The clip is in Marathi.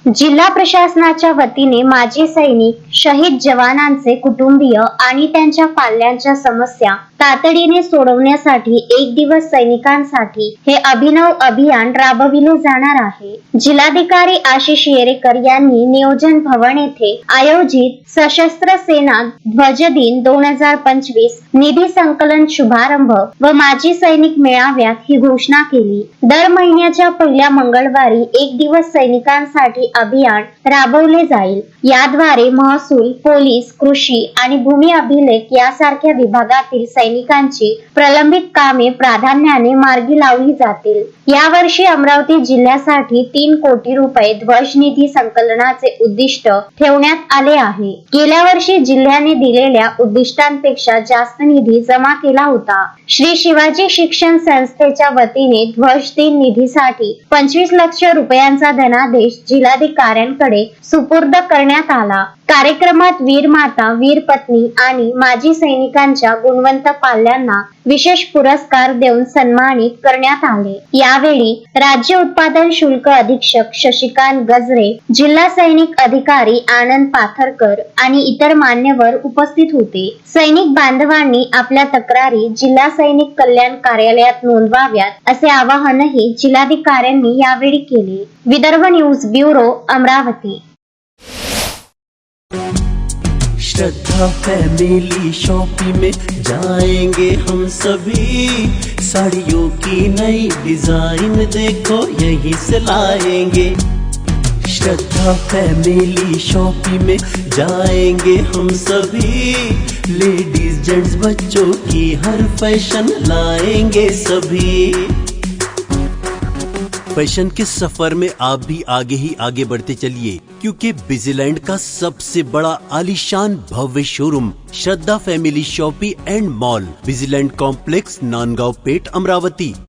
जिल्हा प्रशासनाच्या वतीने माजी सैनिक, शहीद जवानांचे कुटुंबीय आणि त्यांच्या पाल्यांच्या समस्या तातडीने सोडवण्यासाठी एक दिवस सैनिकांसाठी हे अभिनव अभियान राबविले जाणार आहे। जिल्हाधिकारी आशिष येरेकर यांनी नियोजन भवन येथे आयोजित सशस्त्र सेना ध्वज दिन 2025 निधी संकलन शुभारंभ व माजी सैनिक मेळाव्यात ही घोषणा केली। दर महिन्याच्या पहिल्या मंगळवारी एक दिवस सैनिकांसाठी अभियान राबवले जाईल। याद्वारे महसूल, पोलीस, कृषी आणि भूमी अभिलेख यासारख्या विभागातील सैनिकांची प्रलंबित कामे प्राधान्याने मार्गी लावली जातील। यावर्षी अमरावती जिल्ह्यासाठी 3 कोटी रुपये ध्वज निधी संकलनाचे उद्दिष्ट ठेवण्यात आले आहे। गेल्या वर्षी जिल्ह्याने दिलेल्या उद्दिष्टांपेक्षा जास्त निधी जमा केला होता। श्री शिवाजी शिक्षण संस्थेच्या वतीने ध्वज दिन निधीसाठी 25 लाख रुपयांचा धनादेश जिल्हाधिकाऱ्यांकडे सुपूर्द करण्यात आला। कार्यक्रमात वीर माता, वीर पत्नी आणि माजी सैनिकांच्या गुणवंत पाल्यांना विशेष पुरस्कार देऊन सन्मानित करण्यात आले। यावेळी राज्य उत्पादन शुल्क अधीक्षक शशिकांत गजरे, जिल्हा सैनिक अधिकारी आनंद पाथरकर आणि इतर मान्यवर उपस्थित होते। सैनिक बांधवांनी आपल्या तक्रारी जिल्हा सैनिक कल्याण कार्यालयात नोंदवाव्यात असे आवाहनही जिल्हाधिकाऱ्यांनी यावेळी केले। Vidarbha news bureau, Amravati. Shraddha family shopping में जाएंगे हम सभी, साड़ियों की नई डिजाइन देखो यहीं से लाएंगे। श्रद्धा फैमिली शॉपिंग में जाएंगे हम सभी, लेडीज जेंट्स बच्चों की हर फैशन लाएंगे सभी। फैशन के सफर में आप भी आगे ही आगे बढ़ते चलिए, क्योंकि विजिलैंड का सबसे बड़ा आलीशान भव्य showroom Shraddha family shopping and mall, Vijiland complex, Nandgaon Peth, Amravati.